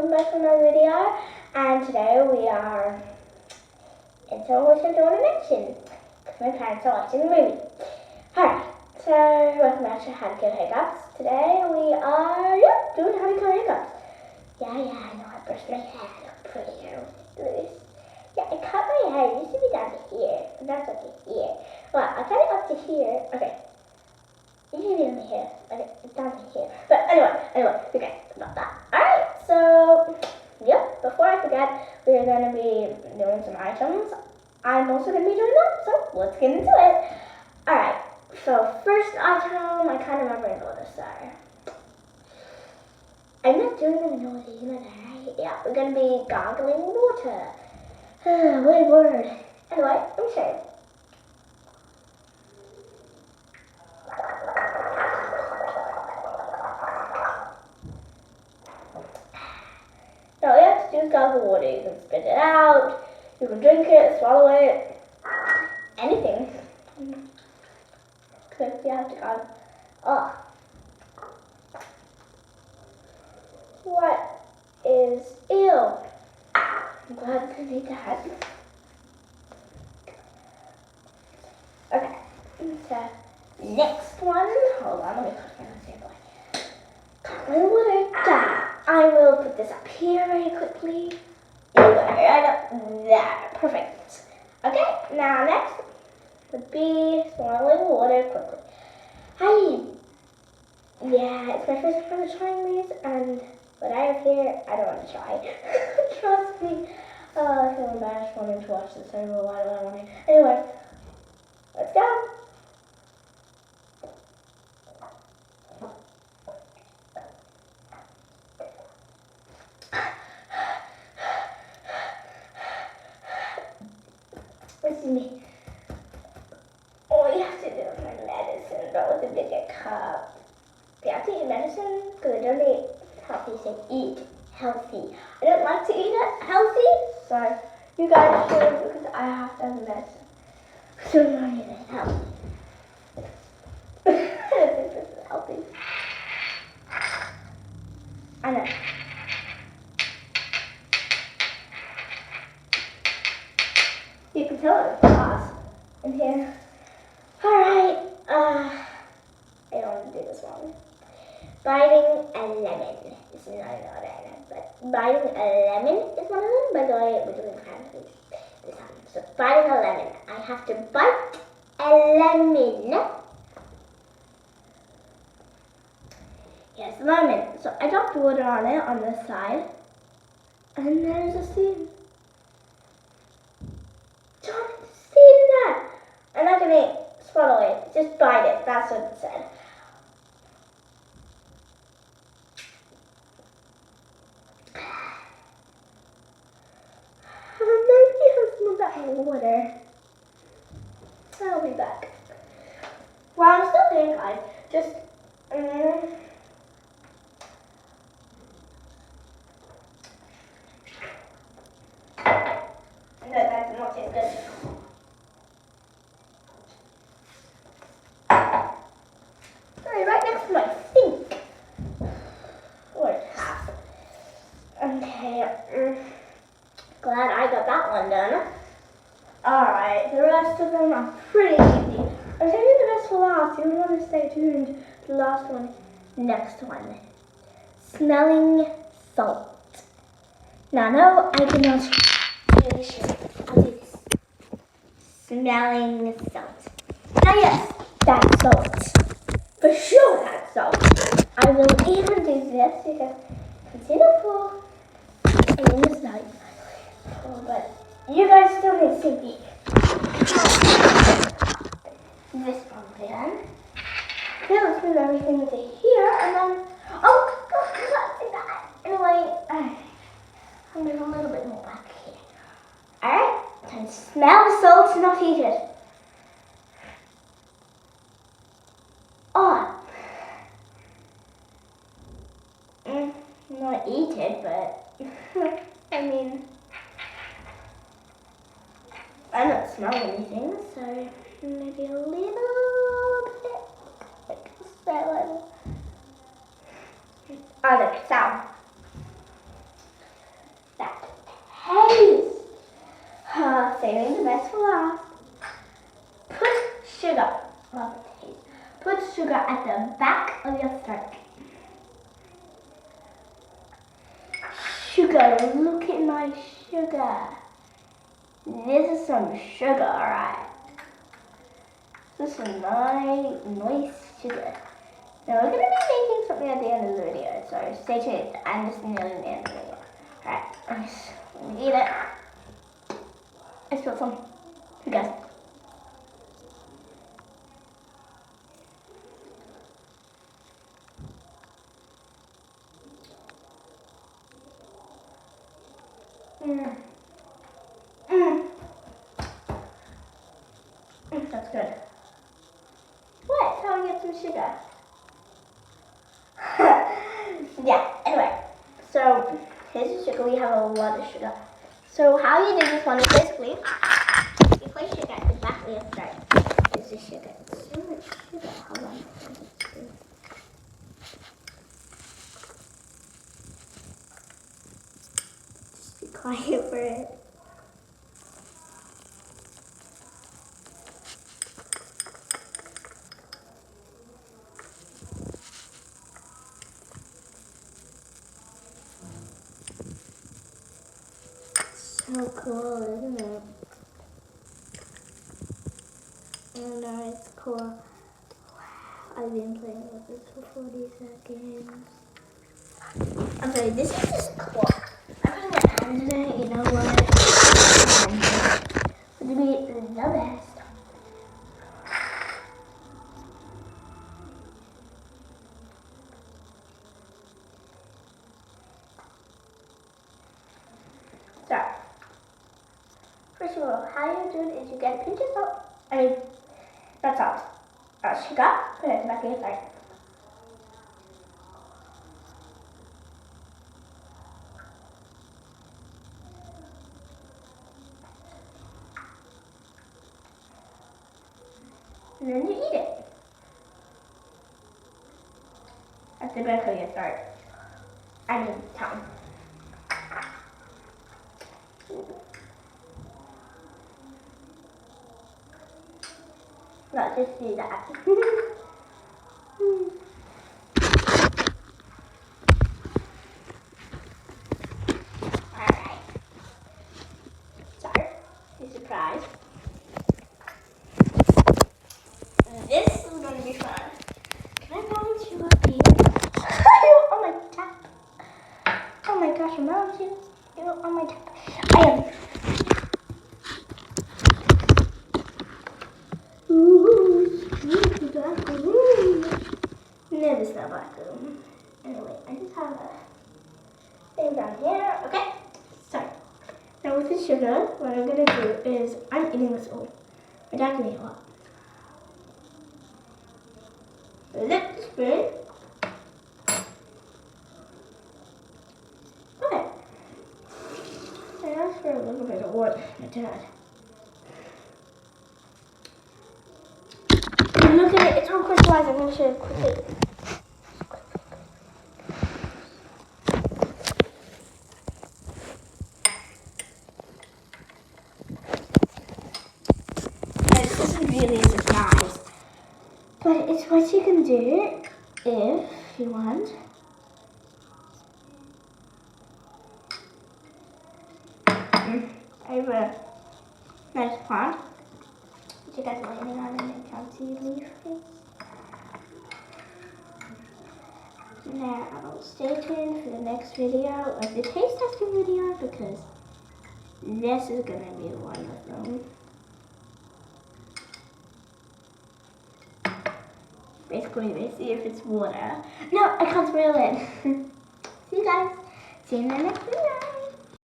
welcome back to another video. And today we are in someone which I don't want to mention because my parents are watching the movie. Alright, so welcome back to How to Kill Hiccups. Today we are doing How to Kill Hiccups. Yeah, I know I brushed my hair. I look pretty here. Yeah, I cut my hair. It used to be down to here, and that's up to here. Well, I cut it up to here. Okay. It used to be down to here. Okay, it's down to here. But anyway, okay, about that. Alright, so, yep, before I forget, we're going to be doing some items. I'm also going to be doing that, so let's get into it. Alright, so first item, I kind of remember in order, sorry. I'm not doing them in order, you know that, right? Yeah, we're going to be gargling water. Weird word. Anyway, let me show you. So all you have to do is gargle water. You can spit it out, you can drink it, swallow it, anything. Because you have to gargle. Oh. What is ew? I'm glad to see that. Okay, so next one, hold on, let me put it on the table. Gargling water. I will put this up here very quickly. There we go, right up there. Perfect. Okay, now next would be swallowing water quickly. Hi. Yeah, it's my first time trying these, and what I have here, I don't want to try. Trust me. I feel embarrassed wanting to watch this anymore. Why do I want to? Anyway, let's go. This is me. All you have to do is my medicine, but with a bigger cup. You have to eat medicine because I don't eat healthy, so eat healthy. I don't like to eat it healthy, so you guys should because I have to have medicine. So I'm not eating healthy. I don't think this is healthy. I know. You can tell it's glass in here. Alright, I don't want to do this one. Biting a lemon is not an order, but biting a lemon is one of them. By the way, we're doing fancy this time. So biting a lemon. I have to bite a lemon. Yes, lemon. So I dropped water on it on this side. And there's a seed. Don't seed in that. I'm not going to swallow it. Just bite it. That's what it said. Maybe have some of that water. I'll be back. Well, I'm still here, guys. Just no, that's not as good. Sorry, right next to my sink. Or tap. Okay. Glad I got that one done. Alright, the rest of them are pretty easy. I'm saving the best for last. You want to stay tuned to the last one. Next one. Smelling salt. Now, no, I cannot really sure. I'll do this. Smelling salt. Now, yes, that's salt. For sure, that's salt. I will even do this because you can see the floor. And then the smell. Oh, but you guys still need to see this one done. Okay, let's move everything to here and then oh God, see that. Anyway, I'll move a little bit more back here. Alright, time to smell the salt, not eat it. Oh, not eat it, but I mean, I don't smell anything, so maybe a little bit, like a little. I like sound. taste. Saving the best for last. Put sugar. Love the taste. Put sugar at the back of your throat. Sugar, look at my sugar. This is some sugar, alright. This is some nice sugar. Now we're going to be making something at the end of the video, so stay tuned. I'm just nearly the end of the video. Alright, I'm going to eat it. I spilled some. Who does? That's good. What? How do we get some sugar? Yeah, anyway. So, here's the sugar. We have a lot of sugar. So, how you do this one is basically, you place sugar at the back of your throat. Here's the sugar. It's so much sugar. Hold on. Just be quiet for it. So cool, isn't it? Oh no, it's cool. Wow, I've been playing with this for 40 seconds. I'm sorry, this is just cool. I'm putting my hands in it, you know what? It's gonna be the best. So, first of all, how you do it is you get a pinch of salt. I mean, not salt. Sugar. Put it at the back of your throat. And then you eat it. At the back of your throat. I mean, tongue. Not just do that. Alright. So, here's a surprise. This is going to be fun. Can I balance you up here? On my tap. Oh my gosh, I'm balance you on my tap. I am. Never smell black room. Anyway, I just have a thing down here. Okay, so now with the sugar, what I'm gonna do is I'm eating this all. My dad can eat a lot. Lick the spoon. Okay. I asked for a little bit of what my dad. And look at it, it's all crystallized. I'm gonna show you quickly. This isn't really a surprise, but it's what you can do if you want. I have a nice plant, which you guys are landing on, and I can't see leaf. Now, stay tuned for the next video of the taste testing video because this is going to be one of them. Basically, they see if it's water. No, I can't spoil it. See you guys. See you in the next video.